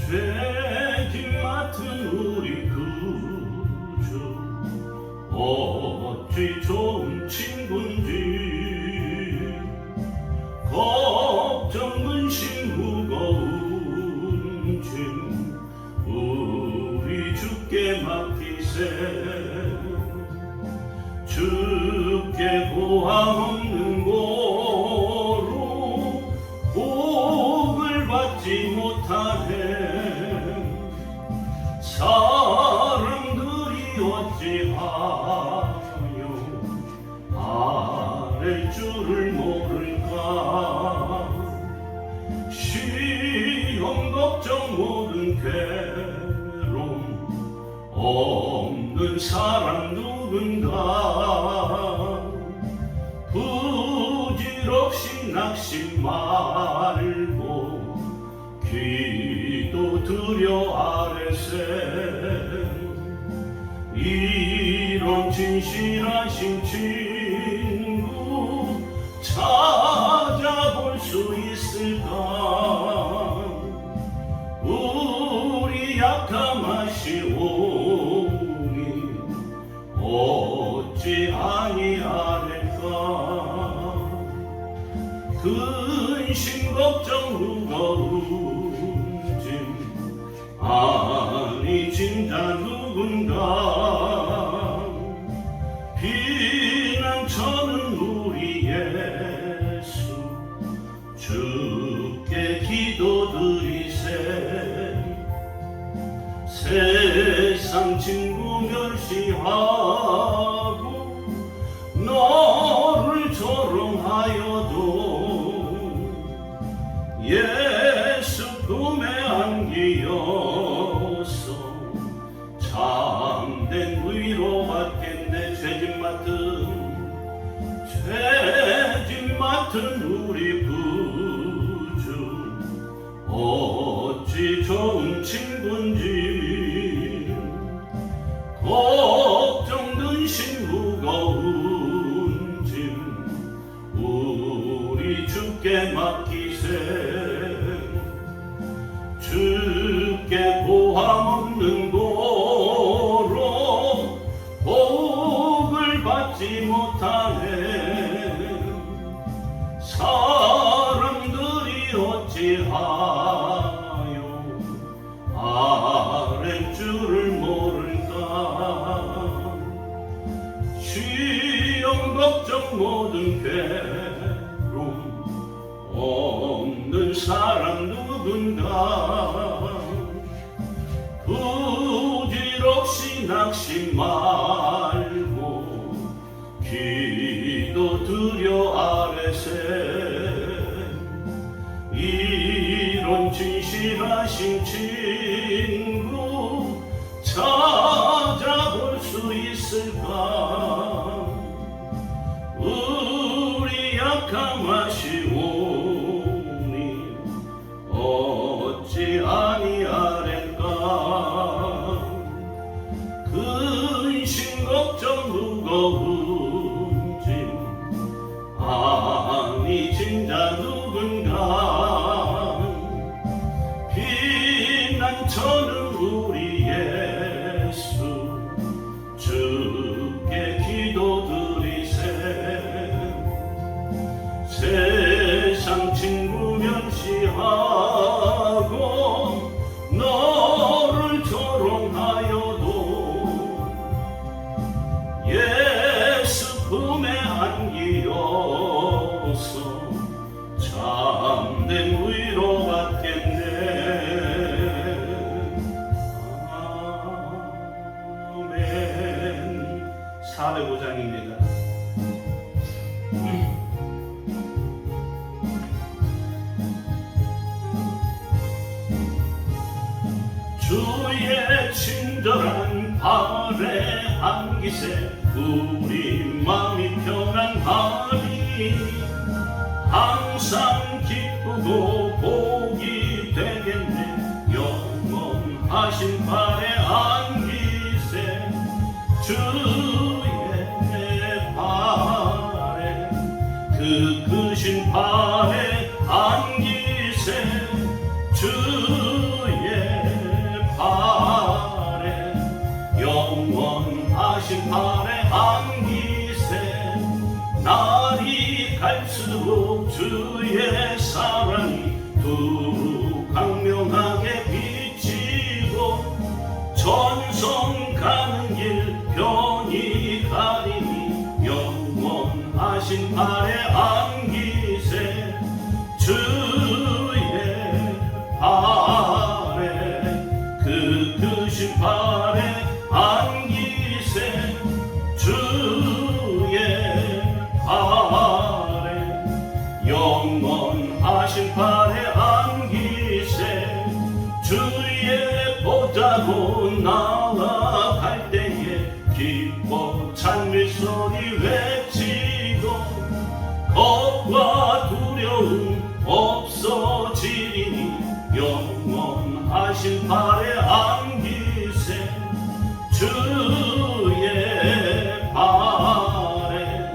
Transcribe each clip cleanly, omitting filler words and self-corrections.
죄짐 맡은 우리 구주 어찌 좋은 친구인지 걱정 근심 무거운 짐 우리 주께 맡기세 주께 고함 없는 고로 복을 받지 못하네 사람들이 어찌하여 아랠 줄을 모를까 시험 걱정 모든 괴로움 없는 사람 누군가 부질없이 낙심 말고 기도 드려 아뢰세 이런 진실하신 친구 찾아볼 수 있을까 우리 약함하시오니 어찌 아니하될까 근심 걱정 무거운 짐 아니 진짜 누군가 피난처는 우리 예수 주께 기도드리세 세상 친구 멸시하고 너를 조롱하여도 예수 품에 안기어서 참된 위로 받겠네 죄짐 맡은 우리 구주 어찌 좋은 친구인지 걱정 근심 무거운 짐 우리 주께 맡기세 주께 고함 없는 고로 복을 받지 못하네 사람들이 어찌하여 아랠 줄을 모를까 시험 걱정 모든 괴로움 없는 사람 누군가 부질없이 낙심 말고 기도 드려 아뢰세 이런 진실하신 친구 찾아볼 수 있을까 우리 약함하시오니 어찌 아니하련가 근심 걱정 무거운 짐 아니 진짜 누군가 피난처는 우리 예수 주께 기도드리세 세상 친구 멸시하고 너를 조롱하여도 예수 품에 안기어서 참된 위로 받겠네 아멘 405장입니다 주의 친절한 발에 안기세 우리 마음이 평안하리 항상 기쁘고 복이 되겠네 영원하신 발에 안기세 주의 발에 그 크신 발에 안기세 주의 주의 사랑이 두루 광명하게 비치고 전성 가는 길 편히 가리니 영원하신 발에 안기세 주의 발에 그 크신 발에 안기세 주의 발에 영원하신 발에 안기세 주의 보좌로 나아갈 때에 기뻐 찬미 소리 외치고 겁과 두려움 없어지리니 영원하신 발에 안기세 주의 발에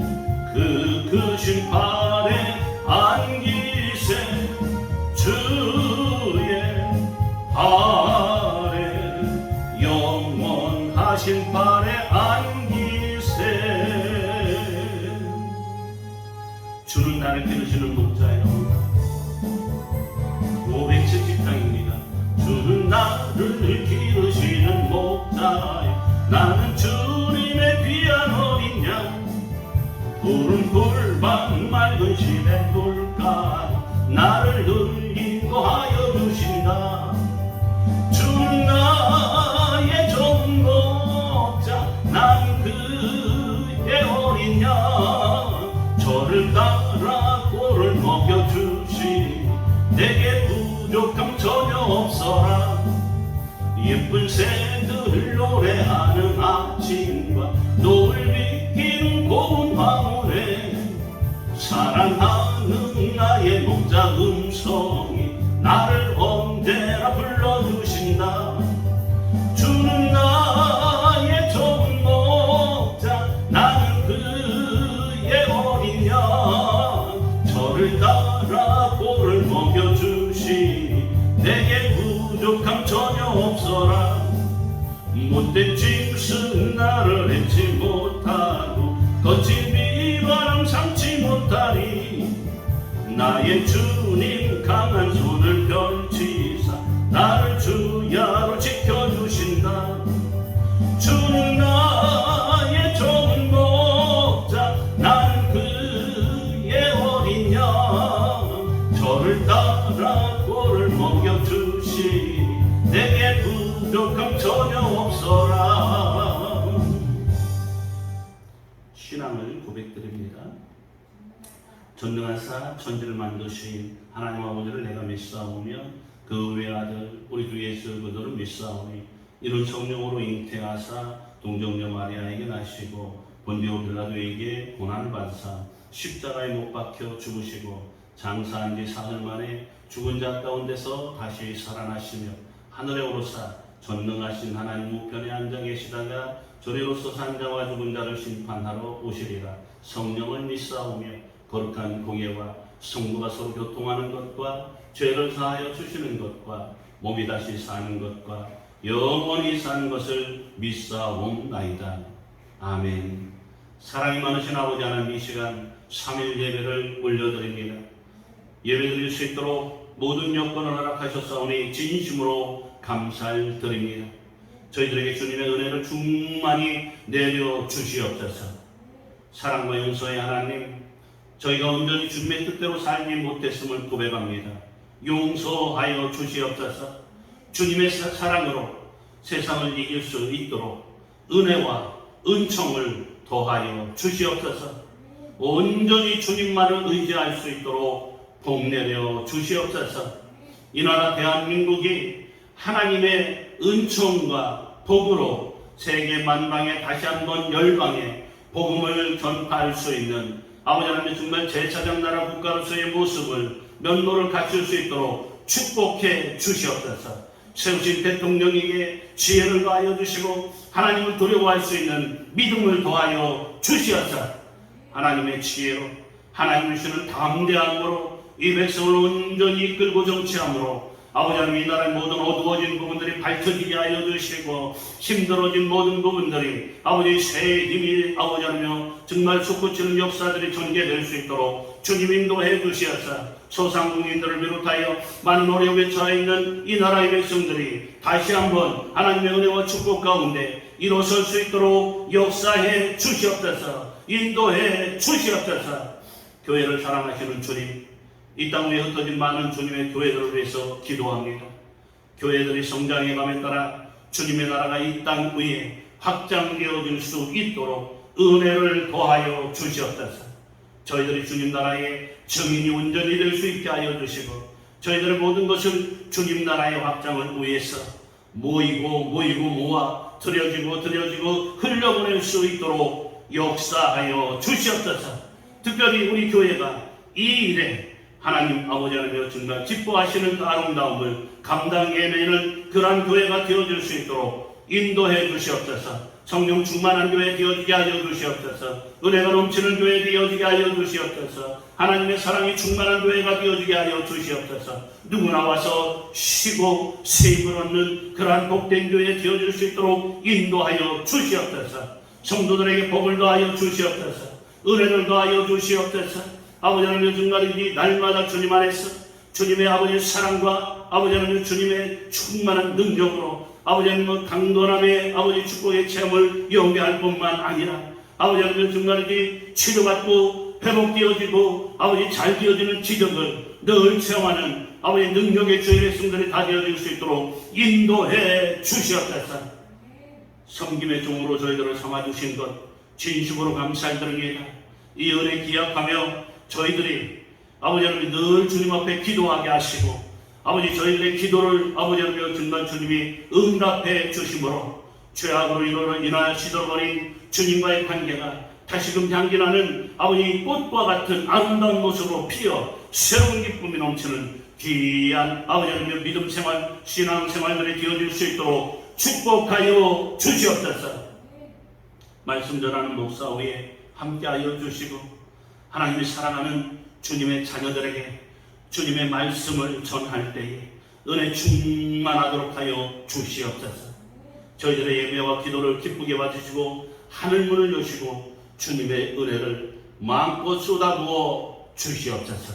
그 크신 발에 안기세 주의 발에 영원하신 발에 안기세 주는 나를 기르시는 목자요 570장입니다. 주는 나를 기르시는 목자요 나는 주님의 귀한 어린 양 푸른 풀밭 맑은 시냇 물가에 나를 인도하여 주신다. 주는 나의 좋은 목자 난 그의 어린 양 저를 따라 꼴을 먹여주시니 내게 부족함 전혀 없어라. 예쁜 새들 노래하는 아침과 노을 비키는 고운 황홀에 사랑하는 나의 목자 음성이 나를 언제나 불러주신다. 주는 나의 좋은 목자 나는 그의 어린 양 저를 따라 꼴을 먹여주시니 내게 부족함 전혀 없어라. 못된 짐승 나를 해치 못하고 거친 비바람 삼지 못하리. 나의 주님 강한 손을 펼치사 나를 주야로 지켜주신다. 주는 나의 좋은 목자 나는 그의 어린 양 저를 따라 꼴을 먹여주시니 내게 부족함 전혀 없어라. 신앙을 고백드립니다. 전능하사 천지를 만드신 하나님 아버지를 내가 믿사오며 그 외아들 우리 주 예수 그리스도를 믿사오니 이런 성령으로 잉태하사 동정녀 마리아에게 나시고 본디오 빌라도에게 고난을 받으사 십자가에 못 박혀 죽으시고 장사한 지 사흘 만에 죽은 자 가운데서 다시 살아나시며 하늘에 오르사 전능하신 하나님 우편에 앉아 계시다가 저리로서 산 자와 죽은 자를 심판하러 오시리라. 성령을 믿사오며 거룩한 공예와 성도가 서로 교통하는 것과 죄를 사하여 주시는 것과 몸이 다시 사는 것과 영원히 사는 것을 믿사옵나이다. 아멘. 사랑이 많으신 아버지 하나님, 이 시간 3일 예배를 올려드립니다. 예배드릴 수 있도록 모든 여건을 허락하셨사오니 진심으로 감사를 드립니다. 저희들에게 주님의 은혜를 충만히 내려주시옵소서. 사랑과 용서의 하나님, 저희가 온전히 주님의 뜻대로 살지 못했음을 고백합니다. 용서하여 주시옵소서. 주님의 사랑으로 세상을 이길 수 있도록 은혜와 은총을 더하여 주시옵소서. 온전히 주님만을 의지할 수 있도록 복내려 주시옵소서. 이 나라 대한민국이 하나님의 은총과 복으로 세계 만방에 다시 한번 열방에 복음을 전파할 수 있는 아버지 하나님의 정말 제사장 나라 국가로서의 모습을 면모를 갖출 수 있도록 축복해 주시옵소서. 세우신 대통령에게 지혜를 더하여 주시고 하나님을 두려워할 수 있는 믿음을 더하여 주시옵소서. 하나님의 지혜로 하나님을 주시는 담대함으로 이 백성을 온전히 이끌고 정치함으로 아버지 하나님, 이 나라의 모든 어두워진 부분들이 밝혀지게 하여 주시고, 힘들어진 모든 부분들이 아버지 새 힘이 아버지 하나님 정말 솟구치는 역사들이 전개될 수 있도록 주님 인도해 주시옵사. 소상공인들을 비롯하여 많은 어려움에 처해 있는 이 나라의 백성들이 다시 한번 하나님의 은혜와 축복 가운데 일어설 수 있도록 역사해 주시옵소서. 인도해 주시옵소서. 교회를 사랑하시는 주님, 이 땅 위에 흩어진 많은 주님의 교회들을 위해서 기도합니다. 교회들이 성장해감에 따라 주님의 나라가 이 땅 위에 확장되어질 수 있도록 은혜를 더하여 주시옵소서. 저희들이 주님 나라의 증인이 온전히 될 수 있게 하여 주시고, 저희들의 모든 것을 주님 나라의 확장을 위해서 모이고 모아 드려지고 흘려보낼 수 있도록 역사하여 주시옵소서. 특별히 우리 교회가 이 일에 하나님 아버지 하나님여 정말 기뻐하시는 그 아름다움을 감당해내는 그러한 교회가 되어질 수 있도록 인도해 주시옵소서. 성령 충만한 교회 되어지게 하여 주시옵소서. 은혜가 넘치는 교회 되어지게 하여 주시옵소서. 하나님의 사랑이 충만한 교회가 되어지게 하여 주시옵소서. 누구나 와서 쉬고 세입을 얻는 그러한 복된 교회 되어질 수 있도록 인도하여 주시옵소서. 성도들에게 복을 더하여 주시옵소서. 은혜를 더하여 주시옵소서. 아버지 하나님, 정말 날마다 주님 안에서 주님의 아버지의 사랑과 아버지 하나님 주님의 충만한 능력으로 아버지 하나님 강건함의 아버지 축복의 체험을 연계할 뿐만 아니라 아버지 하나님 정말 치료받고 회복되어지고 아버지 잘 되어지는 기적을 늘 체험하는 아버지 능력의 주의 백성들이 다 되어질 수 있도록 인도해 주시옵소서. 섬김의 종으로 저희들을 삼아주신 것 진심으로 감사드립니다. 이 은혜 기억하며 저희들이 아버지 하나님 늘 주님 앞에 기도하게 하시고 아버지 저희들의 기도를 아버지 하나님 정말 주님이 응답해 주심으로 죄악으로 인하여 시들어버린 주님과의 관계가 다시금 향기나는 아버지 꽃과 같은 아름다운 모습으로 피어 새로운 기쁨이 넘치는 귀한 아버지 하나님 믿음 생활, 신앙 생활들이 되어질 수 있도록 축복하여 주시옵소서. 말씀 전하는 목사 위에 함께하여 주시고 하나님이 사랑하는 주님의 자녀들에게 주님의 말씀을 전할 때에 은혜 충만하도록 하여 주시옵소서. 저희들의 예배와 기도를 기쁘게 봐주시고 하늘문을 여시고 주님의 은혜를 마음껏 쏟아부어 주시옵소서.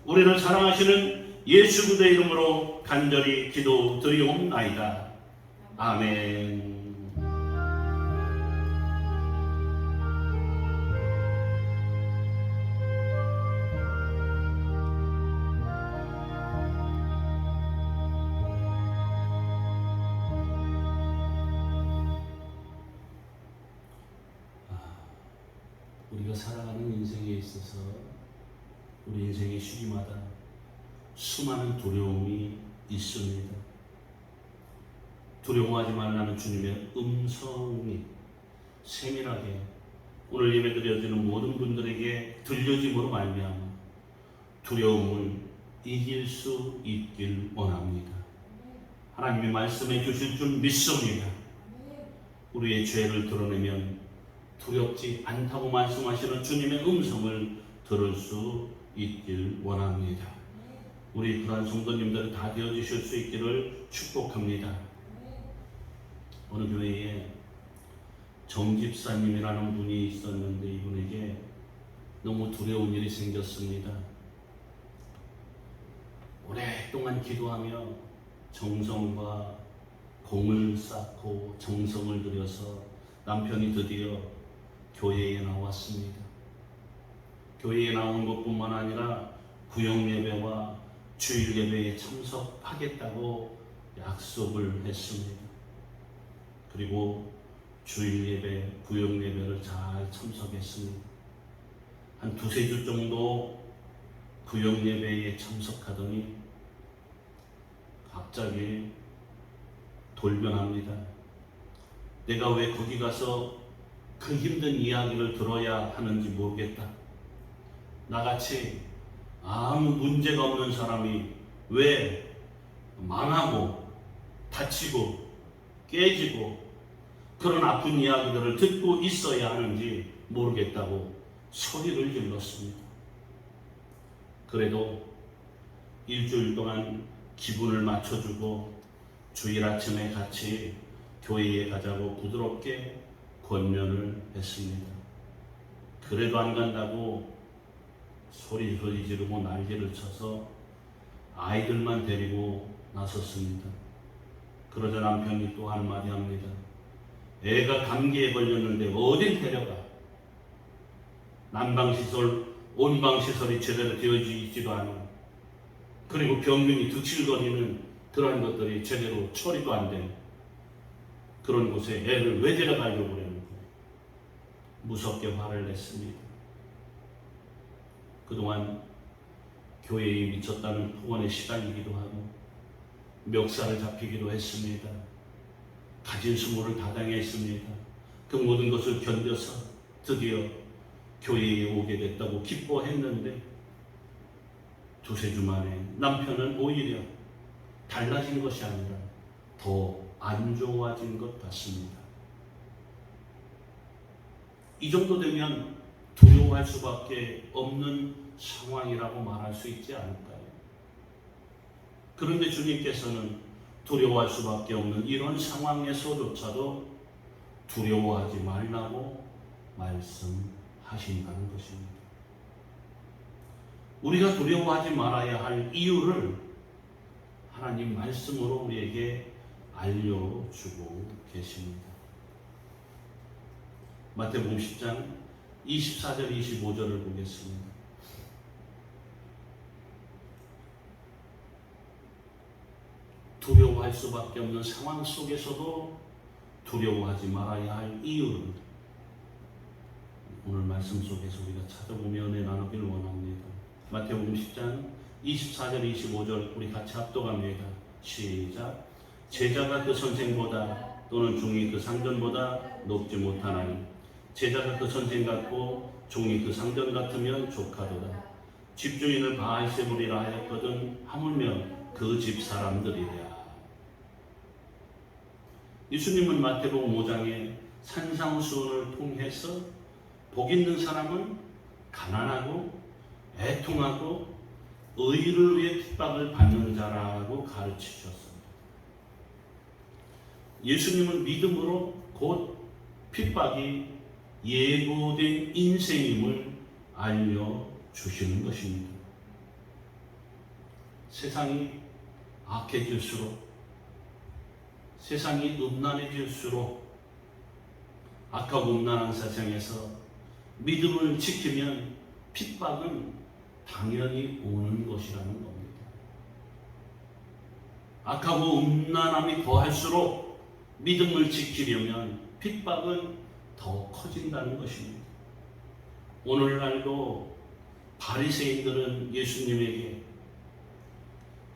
우리를 사랑하시는 예수 그리스도의 이름으로 간절히 기도드리옵나이다. 아멘. 우리가 살아가는 인생에 있어서 우리 인생의 시기마다 수많은 두려움이 있습니다. 두려워하지 말라는 주님의 음성이 세밀하게 오늘 예배드려지는 모든 분들에게 들려짐으로 말미암아 두려움을 이길 수 있길 원합니다. 하나님의 말씀해 주실 줄 믿습니다. 우리의 죄를 드러내면 두렵지 않다고 말씀하시는 주님의 음성을 들을 수 있길 원합니다. 우리 그러한 성도님들 다 되어주실 수 있기를 축복합니다. 어느 교회에 정집사님이라는 분이 있었는데 이분에게 너무 두려운 일이 생겼습니다. 오랫동안 기도하며 정성과 공을 쌓고 정성을 들여서 남편이 드디어 교회에 나왔습니다. 교회에 나온 것뿐만 아니라 구역 예배와 주일 예배에 참석하겠다고 약속을 했습니다. 그리고 주일 예배, 구역 예배를 잘 참석했습니다. 한 두세 주 정도 구역 예배에 참석하더니 갑자기 돌변합니다. 내가 왜 거기 가서 그 힘든 이야기를 들어야 하는지 모르겠다. 나같이 아무 문제가 없는 사람이 왜 망하고 다치고 깨지고 그런 아픈 이야기들을 듣고 있어야 하는지 모르겠다고 소리를 질렀습니다. 그래도 일주일 동안 기분을 맞춰주고 주일 아침에 같이 교회에 가자고 부드럽게 권면을 했습니다. 그래도 안 간다고 소리 지르고 난리를 쳐서 아이들만 데리고 나섰습니다. 그러자 남편이 또 한마디 합니다. 애가 감기에 걸렸는데 어딜 데려가? 난방시설, 온방시설이 제대로 되어지지도 않아. 그리고 병균이 득실거리는 그런 것들이 제대로 처리도 안 되는 그런 곳에 애를 왜 데려가려고 그러는 거예요? 무섭게 화를 냈습니다. 그동안 교회에 미쳤다는 폭언에 시달리기도 하고 멱살을 잡히기도 했습니다. 가진 수모를 다 당했습니다. 그 모든 것을 견뎌서 드디어 교회에 오게 됐다고 기뻐했는데 두세 주 만에 남편은 오히려 달라진 것이 아니라 더 안 좋아진 것 같습니다. 이 정도 되면 두려워할 수밖에 없는 상황이라고 말할 수 있지 않을까요? 그런데 주님께서는 두려워할 수밖에 없는 이런 상황에서조차도 두려워하지 말라고 말씀하신다는 것입니다. 우리가 두려워하지 말아야 할 이유를 하나님 말씀으로 우리에게 알려주고 계십니다. 마태복음 10장 24절 25절을 보겠습니다. 두려워할 수밖에 없는 상황 속에서도 두려워하지 말아야 할 이유를 오늘 말씀 속에서 우리가 찾아보며 은혜 나누기를 원합니다. 마태복음 10장 24절 25절 우리 같이 합독합니다. 시작. 제자가 그 선생보다 또는 종이 그 상전보다 높지 못하나니 제자가 그 선생 같고 종이 그 상전 같으면 족하도다. 집주인을 바알세불이라 하였거든 하물며 그 집 사람들이랴. 예수님은 마태복음 5장에 산상수훈을 통해서 복 있는 사람은 가난하고 애통하고 의를 위해 핍박을 받는 자라고 가르치셨습니다. 예수님은 믿음으로 곧 핍박이 예고된 인생임을 알려주시는 것입니다. 세상이 악해질수록 세상이 음란해질수록 악하고 음란한 세상에서 믿음을 지키면 핍박은 당연히 오는 것이라는 겁니다. 악하고 음란함이 더할수록 믿음을 지키려면 핍박은 더 커진다는 것입니다. 오늘날도 바리새인들은 예수님에게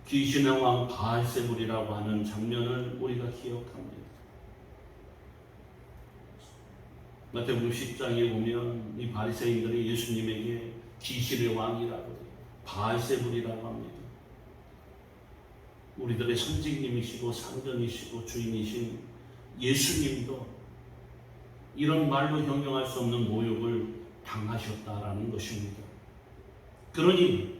귀신의 왕 바알세불이라고 하는 장면을 우리가 기억합니다. 마태복음 10장에 보면 이 바리새인들이 예수님에게 귀신의 왕이라고 바알세불이라고 합니다. 우리들의 선생님이시고 상전이시고 주인이신 예수님도 이런 말로 형용할 수 없는 모욕을 당하셨다라는 것입니다. 그러니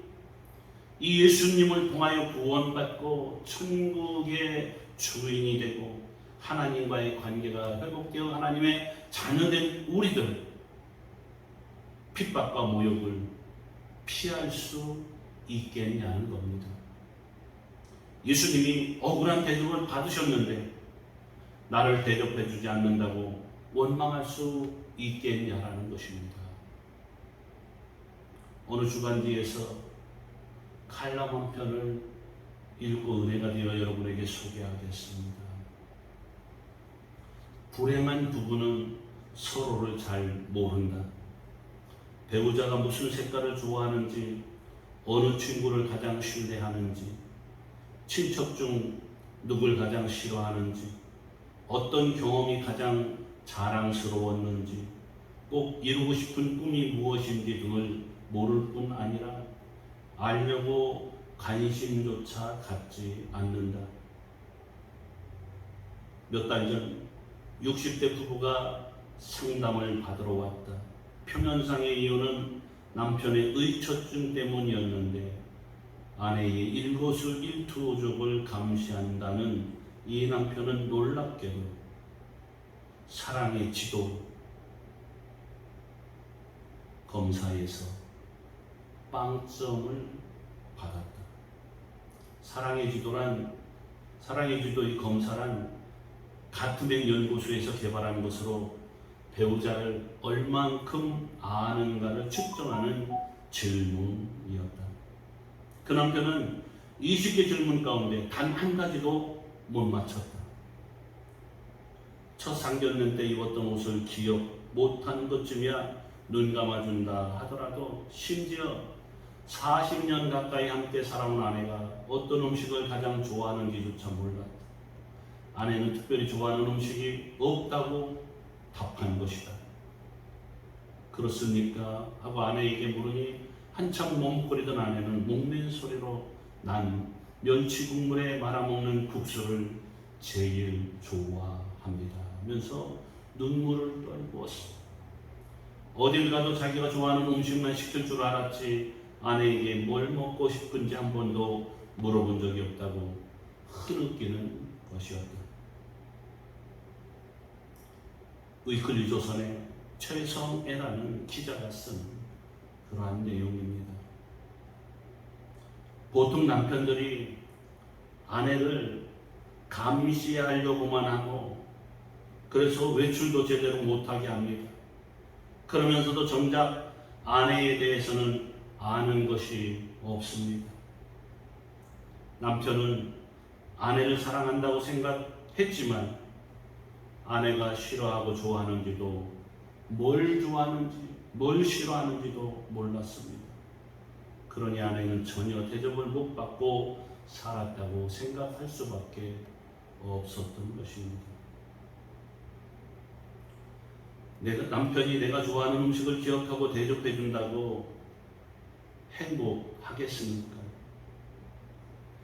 이 예수님을 통하여 구원받고 천국의 주인이 되고 하나님과의 관계가 회복되어 하나님의 자녀된 우리들 핍박과 모욕을 피할 수 있겠냐는 겁니다. 예수님이 억울한 대접을 받으셨는데 나를 대접해 주지 않는다고 원망할 수 있겠냐라는 것입니다. 어느 주간지에서 칼럼 한 편을 읽고 은혜가 되어 여러분에게 소개하겠습니다. 불행한 부부는 서로를 잘 모른다. 배우자가 무슨 색깔을 좋아하는지, 어느 친구를 가장 신뢰하는지, 친척 중 누굴 가장 싫어하는지, 어떤 경험이 가장 자랑스러웠는지, 꼭 이루고 싶은 꿈이 무엇인지 등을 모를 뿐 아니라 알려고 관심조차 갖지 않는다. 몇 달 전 60대 부부가 상담을 받으러 왔다. 표면상의 이유는 남편의 의처증 때문이었는데 아내의 일거수일투족을 감시한다는 이 남편은 놀랍게도 사랑의 지도 검사에서 빵점을 받았다. 사랑의 지도의 검사란 가트맨 연구소에서 개발한 것으로 배우자를 얼만큼 아는가를 측정하는 질문이었다. 그 남편은 20개 질문 가운데 단 한 가지도 못 맞췄다. 첫 상견례 때 입었던 옷을 기억 못한 것쯤이야 눈 감아준다 하더라도 심지어 40년 가까이 함께 살아온 아내가 어떤 음식을 가장 좋아하는지조차 몰랐다. 아내는 특별히 좋아하는 음식이 없다고 답한 것이다. 그렇습니까? 하고 아내에게 물으니 한참 머뭇거리던 아내는 목맨 소리로 난 멸치 국물에 말아먹는 국수를 제일 좋아합니다 하면서 눈물을 떨구었어. 어딜 가도 자기가 좋아하는 음식만 시킬 줄 알았지 아내에게 뭘 먹고 싶은지 한 번도 물어본 적이 없다고 흐느끼는 것이었다. 위클리 조선의 최성애라는 기자가 쓴 그러한 내용입니다. 보통 남편들이 아내를 감시하려고만 하고 그래서 외출도 제대로 못하게 합니다. 그러면서도 정작 아내에 대해서는 아는 것이 없습니다. 남편은 아내를 사랑한다고 생각했지만 아내가 싫어하고 좋아하는지도 뭘 좋아하는지 뭘 싫어하는지도 몰랐습니다. 그러니 아내는 전혀 대접을 못 받고 살았다고 생각할 수밖에 없었던 것입니다. 남편이 내가 좋아하는 음식을 기억하고 대접해 준다고 행복하겠습니까?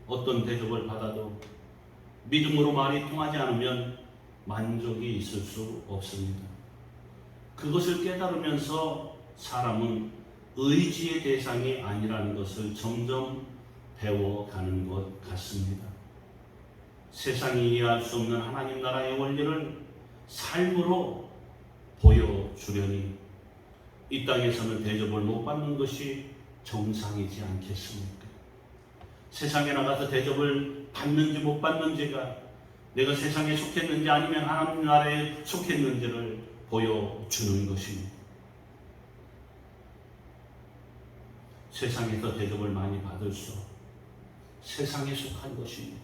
어떤 대접을 받아도 믿음으로 말이 통하지 않으면 만족이 있을 수 없습니다. 그것을 깨달으면서 사람은 의지의 대상이 아니라는 것을 점점 배워가는 것 같습니다. 세상이 이해할 수 없는 하나님 나라의 원리를 삶으로 보여주려니 이 땅에서는 대접을 못 받는 것이 정상이지 않겠습니까? 세상에 나가서 대접을 받는지 못 받는지가 내가 세상에 속했는지 아니면 하나님 나라에 속했는지를 보여주는 것입니다. 세상에서 대접을 많이 받을수록 세상에 속한 것입니다.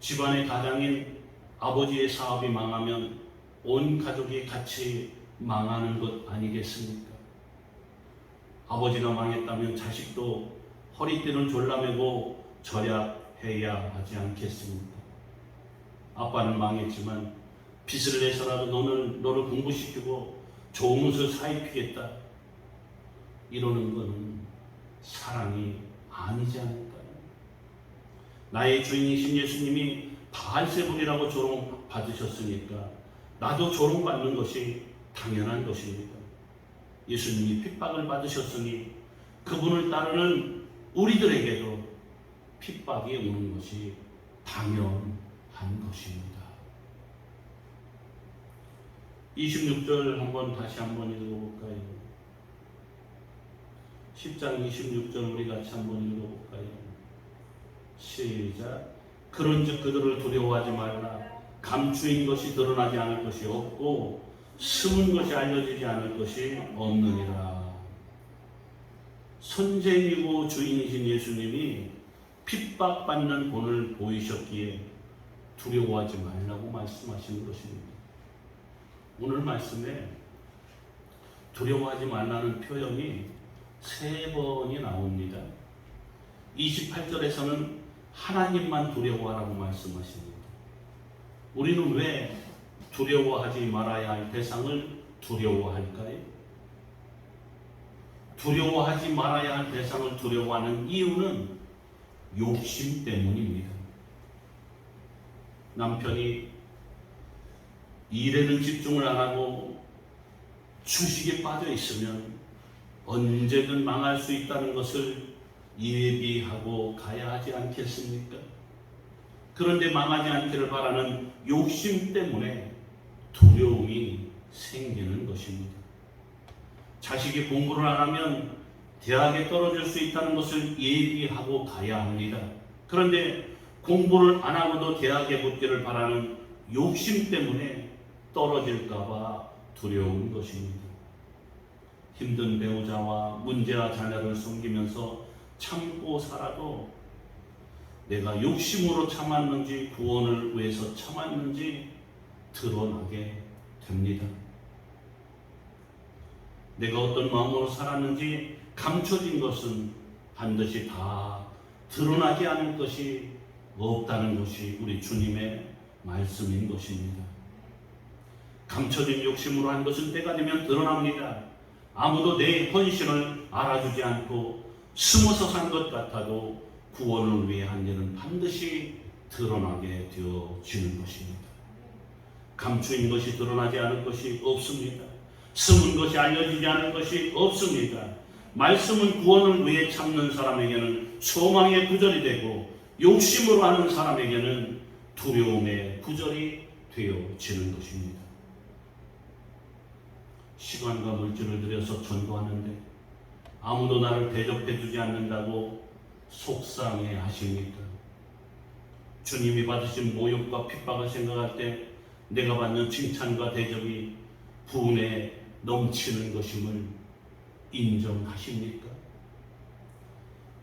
집안의 가장인 아버지의 사업이 망하면 온 가족이 같이 망하는 것 아니겠습니까? 아버지가 망했다면 자식도 허리띠를 졸라매고 절약해야 하지 않겠습니까? 아빠는 망했지만 빚을 내서라도 너를 공부시키고 좋은 옷을 사입히겠다. 이러는 것은 사랑이 아니지 않을까요? 나의 주인이신 예수님이 바알세불이라고 조롱받으셨으니까 나도 조롱받는 것이 당연한 것입니다. 예수님이 핍박을 받으셨으니 그분을 따르는 우리들에게도 핍박이 오는 것이 당연한 것입니다. 26절 다시 한번 읽어볼까요? 10장 26절 우리 같이 한번 읽어볼까요? 시작. 그런즉 그들을 두려워하지 말라. 감추인 것이 드러나지 않을 것이 없고 숨은 것이 알려지지 않을 것이 없느니라. 선생이고 주인이신 예수님이 핍박받는 본을 보이셨기에 두려워하지 말라고 말씀하시는 것입니다. 오늘 말씀에 두려워하지 말라는 표현이 3번이 나옵니다. 28절에서는 하나님만 두려워하라고 말씀하십니다. 우리는 왜 두려워하지 말아야 할 대상을 두려워할까요? 두려워하지 말아야 할 대상을 두려워하는 이유는 욕심 때문입니다. 남편이 일에는 집중을 안 하고 주식에 빠져 있으면 언제든 망할 수 있다는 것을 예비하고 가야 하지 않겠습니까? 그런데 망하지 않기를 바라는 욕심 때문에 두려움이 생기는 것입니다. 자식이 공부를 안 하면 대학에 떨어질 수 있다는 것을 예비하고 가야 합니다. 그런데 공부를 안 하고도 대학에 붙기를 바라는 욕심 때문에 떨어질까봐 두려운 것입니다. 힘든 배우자와 문제와 자녀를 섬기면서 참고 살아도 내가 욕심으로 참았는지 구원을 위해서 참았는지 드러나게 됩니다. 내가 어떤 마음으로 살았는지 감춰진 것은 반드시 다 드러나지 않을 것이 없다는 것이 우리 주님의 말씀인 것입니다. 감춰진 욕심으로 한 것은 때가 되면 드러납니다. 아무도 내 헌신을 알아주지 않고 숨어서 산 것 같아도 구원을 위해 한 일은 반드시 드러나게 되어지는 것입니다. 감추인 것이 드러나지 않을 것이 없습니다. 숨은 것이 알려지지 않을 것이 없습니다. 말씀은 구원을 위해 참는 사람에게는 소망의 구절이 되고 욕심으로 하는 사람에게는 두려움의 구절이 되어지는 것입니다. 시간과 물질을 들여서 전도하는데 아무도 나를 대접해 주지 않는다고 속상해 하십니까? 주님이 받으신 모욕과 핍박을 생각할 때 내가 받는 칭찬과 대접이 분에 넘치는 것임을 인정하십니까?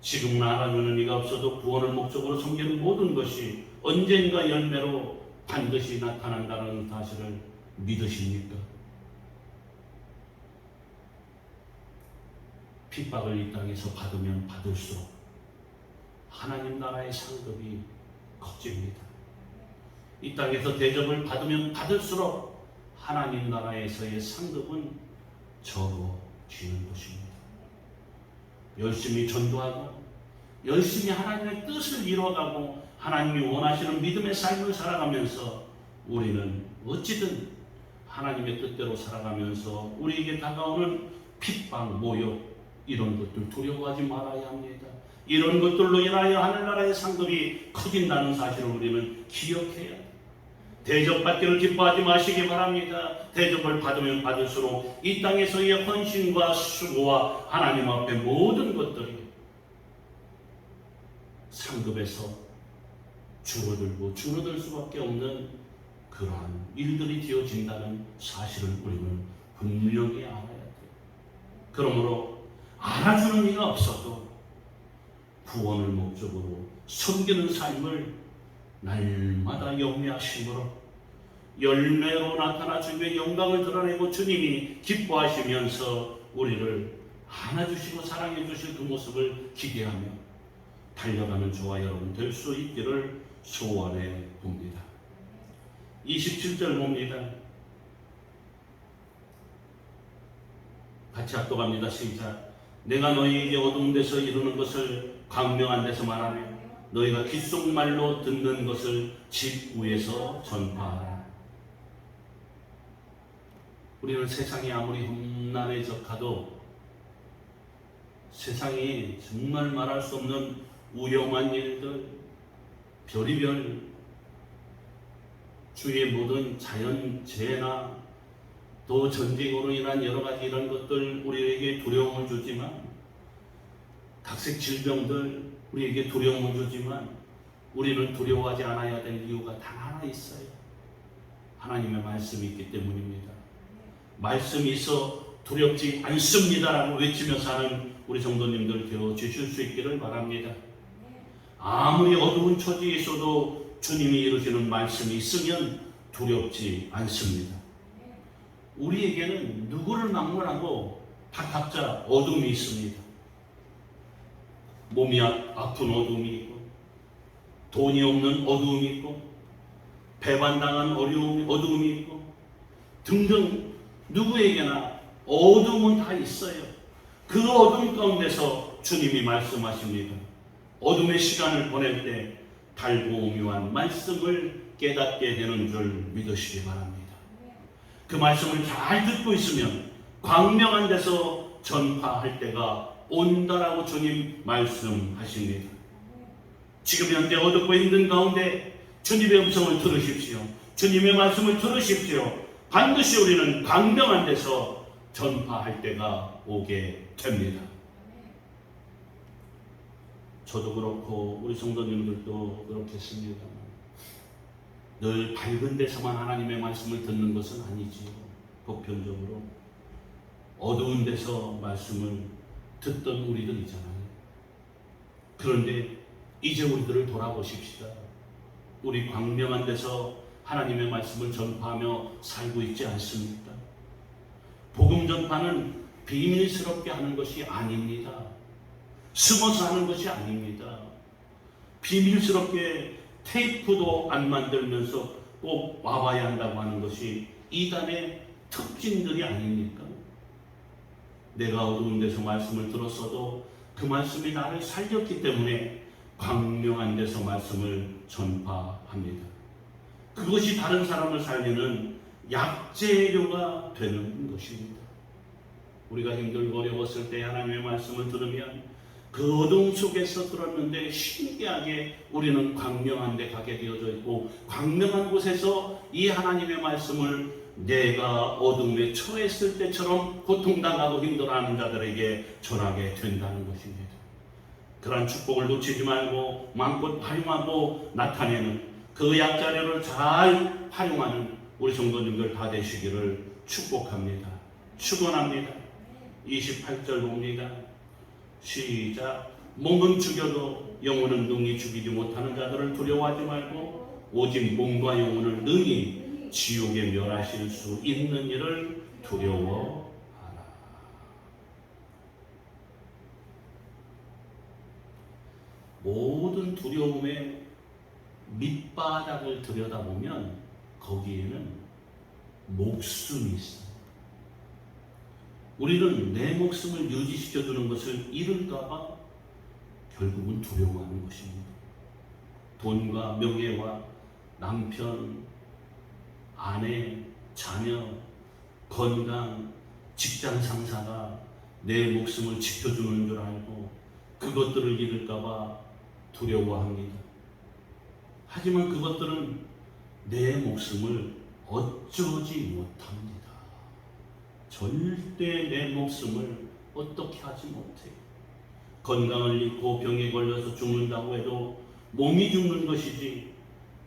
지금 알아주는 이가 없어도 구원을 목적으로 섬기는 모든 것이 언젠가 열매로 반드시 나타난다는 사실을 믿으십니까? 핍박을 이 땅에서 받으면 받을수록 하나님 나라의 상급이 커집니다. 이 땅에서 대접을 받으면 받을수록 하나님 나라에서의 상급은 적어지는 것입니다. 열심히 전도하고 열심히 하나님의 뜻을 이뤄가고 하나님이 원하시는 믿음의 삶을 살아가면서 우리는 어찌든 하나님의 뜻대로 살아가면서 우리에게 다가오는 핍박, 모욕 이런 것들 두려워하지 말아야 합니다. 이런 것들로 인하여 하늘나라의 상급이 커진다는 사실을 우리는 기억해야 합니다. 대접받기를 기뻐하지 마시기 바랍니다. 대접을 받으면 받을수록 이 땅에서의 헌신과 수고와 하나님 앞에 모든 것들이 상급에서 줄어들 수밖에 없는 그러한 일들이 되어진다는 사실을 우리는 분명히 알아야 돼요. 그러므로 알아주는 이가 없어도 구원을 목적으로 섬기는 삶을 날마다 영위하심으로 열매로 나타나 주님의 영광을 드러내고 주님이 기뻐하시면서 우리를 안아주시고 사랑해 주실 그 모습을 기대하며 달려가는 저와 여러분 될 수 있기를 소원해 봅니다. 27절 봅니다. 같이 합독합니다. 시작. 내가 너희에게 어두운 데서 이루는 것을 광명한 데서 말하며 너희가 귓속말로 듣는 것을 집 위에서 전파하라. 우리는 세상이 아무리 험난해져 가도 세상이 정말 말할 수 없는 위험한 일들, 별의별 주위의 모든 자연재해나 또 전쟁으로 인한 여러 가지 이런 것들 우리에게 두려움을 주지만 각색 질병들 우리에게 두려움을 주지만 우리는 두려워하지 않아야 될 이유가 단 하나 있어요. 하나님의 말씀이 있기 때문입니다. 말씀이 있어 두렵지 않습니다라고 외치며 사는 우리 성도님들 되어 주실 수 있기를 바랍니다. 아무리 어두운 처지에 있어도 주님이 이루시는 말씀이 있으면 두렵지 않습니다. 우리에게는 누구를 막론하고 다 각자 어둠이 있습니다. 몸이 아픈 어둠이 있고 돈이 없는 어둠이 있고 배반당한 어둠이 있고 등등 누구에게나 어둠은 다 있어요. 그 어둠 가운데서 주님이 말씀하십니다. 어둠의 시간을 보낼 때 달고 오묘한 말씀을 깨닫게 되는 줄 믿으시기 바랍니다. 그 말씀을 잘 듣고 있으면 광명한 데서 전파할 때가 온다라고 주님 말씀하십니다. 지금 현재 어둡고 힘든 가운데 주님의 음성을 들으십시오. 주님의 말씀을 들으십시오. 반드시 우리는 광명한 데서 전파할 때가 오게 됩니다. 저도 그렇고 우리 성도님들도 그렇겠습니다. 늘 밝은 데서만 하나님의 말씀을 듣는 것은 아니지요. 보편적으로 어두운 데서 말씀을 듣던 우리들이잖아요. 그런데 이제 우리들을 돌아보십시다. 우리 광명한 데서 하나님의 말씀을 전파하며 살고 있지 않습니까? 복음 전파는 비밀스럽게 하는 것이 아닙니다. 숨어서 하는 것이 아닙니다. 비밀스럽게 테이프도 안 만들면서 꼭 와봐야 한다고 하는 것이 이단의 특징들이 아닙니까? 내가 어두운 데서 말씀을 들었어도 그 말씀이 나를 살렸기 때문에 광명한 데서 말씀을 전파합니다. 그것이 다른 사람을 살리는 약재료가 되는 것입니다. 우리가 힘들고 어려웠을 때 하나님의 말씀을 들으면 그 어둠 속에서 들었는데 신기하게 우리는 광명한 데 가게 되어져 있고, 광명한 곳에서 이 하나님의 말씀을 내가 어둠에 처했을 때처럼 고통당하고 힘들어하는 자들에게 전하게 된다는 것입니다. 그러한 축복을 놓치지 말고 마음껏 활용하고 나타내는 그 약자료를 잘 활용하는 우리 성도님들 다 되시기를 축복합니다. 축원합니다. 28절 봅니다. 시작. 몸은 죽여도 영혼은 능히 죽이지 못하는 자들을 두려워하지 말고 오직 몸과 영혼을 능히 지옥에 멸하실 수 있는 이를 두려워하라. 모든 두려움의 밑바닥을 들여다보면 거기에는 목숨이 있어요. 우리는 내 목숨을 유지시켜주는 것을 잃을까봐 결국은 두려워하는 것입니다. 돈과 명예와 남편, 아내, 자녀, 건강, 직장 상사가 내 목숨을 지켜주는 줄 알고 그것들을 잃을까봐 두려워합니다. 하지만 그것들은 내 목숨을 어쩌지 못합니다. 절대 내 목숨을 어떻게 하지 못해요. 건강을 잃고 병에 걸려서 죽는다고 해도 몸이 죽는 것이지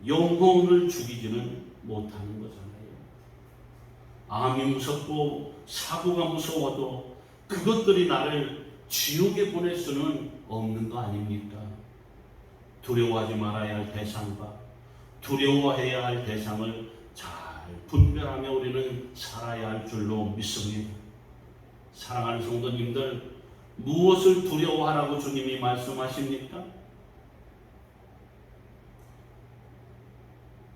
영혼을 죽이지는 못하는 거잖아요. 암이 무섭고 사고가 무서워도 그것들이 나를 지옥에 보낼 수는 없는 거 아닙니까? 두려워하지 말아야 할 대상과 두려워해야 할 대상을 잘 분별하며 우리는 살아야 할 줄로 믿습니다. 사랑하는 성도님들, 무엇을 두려워하라고 주님이 말씀하십니까?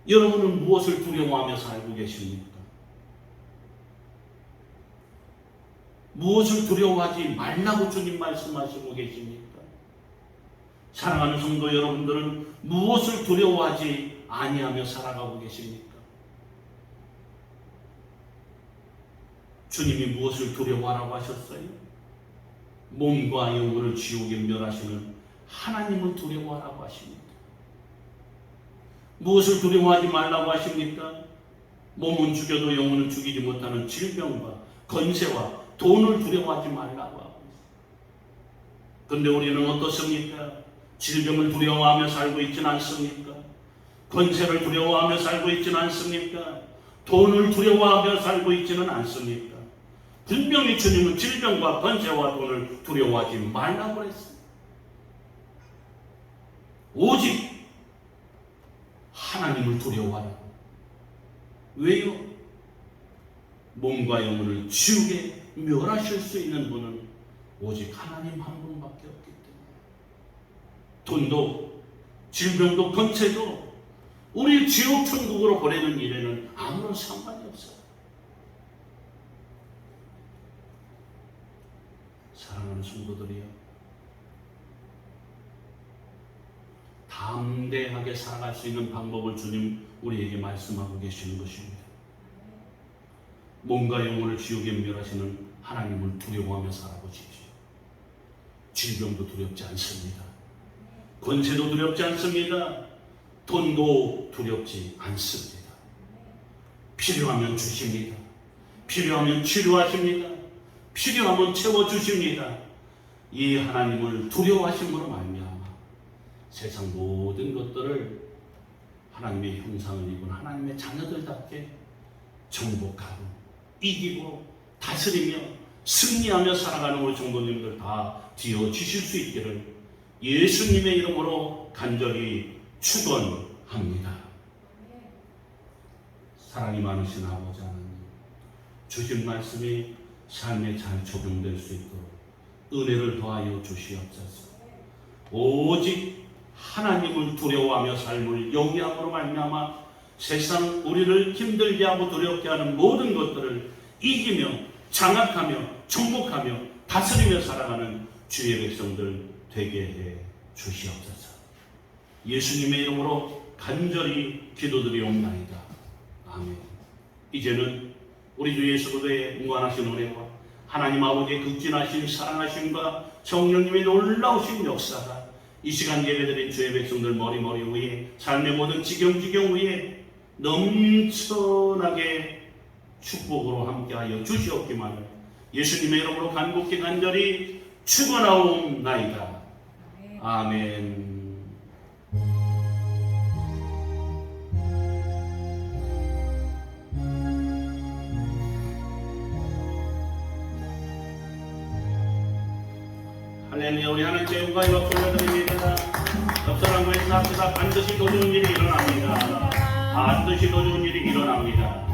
여러분은 무엇을 두려워하며 살고 계십니까? 무엇을 두려워하지 말라고 주님 말씀하시고 계십니까? 사랑하는 성도 여러분들은 무엇을 두려워하지 아니하며 살아가고 계십니까? 주님이 무엇을 두려워하라고 하셨어요? 몸과 영혼을 지옥에 멸하시는 하나님을 두려워하라고 하십니다. 무엇을 두려워하지 말라고 하십니까? 몸은 죽여도 영혼은 죽이지 못하는 질병과 건세와 돈을 두려워하지 말라고 하고 있습니다. 그런데 우리는 어떻습니까? 질병을 두려워하며 살고 있지는 않습니까? 권세를 두려워하며 살고 있지는 않습니까? 돈을 두려워하며 살고 있지는 않습니까? 분명히 주님은 질병과 권세와 돈을 두려워하지 말라고 했습니다. 오직 하나님을 두려워하라고. 왜요? 몸과 영혼을 지옥에 멸하실 수 있는 분은 오직 하나님 한 분밖에 없기 때문에 돈도 질병도 권세도 우리 지옥 천국으로 보내는 일에는 아무런 상관이 없어요. 사랑하는 성도들이요, 담대하게 살아갈 수 있는 방법을 주님 우리에게 말씀하고 계시는 것입니다. 몸과 영혼을 지옥에 멸하시는 하나님을 두려워하며 살아보십시오. 질병도 두렵지 않습니다. 권세도 두렵지 않습니다. 돈도 두렵지 않습니다. 필요하면 주십니다. 필요하면 치료하십니다. 필요하면 채워주십니다. 이 하나님을 두려워하심으로 말미암아 세상 모든 것들을 하나님의 형상을 입은 하나님의 자녀들답게 정복하고 이기고 다스리며 승리하며 살아가는 우리 종도님들 다 되어주실 수 있기를 예수님의 이름으로 간절히 축원합니다. 사랑이 많으신 아버지 하나님, 주신 말씀이 삶에 잘 적용될 수 있도록 은혜를 더하여 주시옵소서. 오직 하나님을 두려워하며 삶을 영위함으로 말미암아 세상 우리를 힘들게 하고 두렵게 하는 모든 것들을 이기며 장악하며 정복하며 다스리며 살아가는 주의 백성들 되게 해 주시옵소서. 예수님의 이름으로 간절히 기도드리옵나이다. 아멘. 이제는 우리 주 예수 그리스도의 무한하신 은혜와 하나님 아버지의 극진하신 사랑하심과 성령님의 놀라우신 역사가 이 시간 예배드린 주의 백성들 머리머리 위에 삶의 모든 지경 위에 넘쳐나게 축복으로 함께하여 주시옵기만을 예수님의 이름으로 간곡히 간절히 축원하옵나이다. 아멘. 할렐루야. 우리 하나님께 영광과 박수를 드립니다. 옆사람과 인사합시다. 반드시 더 좋은 일이 일어납니다. 반드시 더 좋은 일이 일어납니다.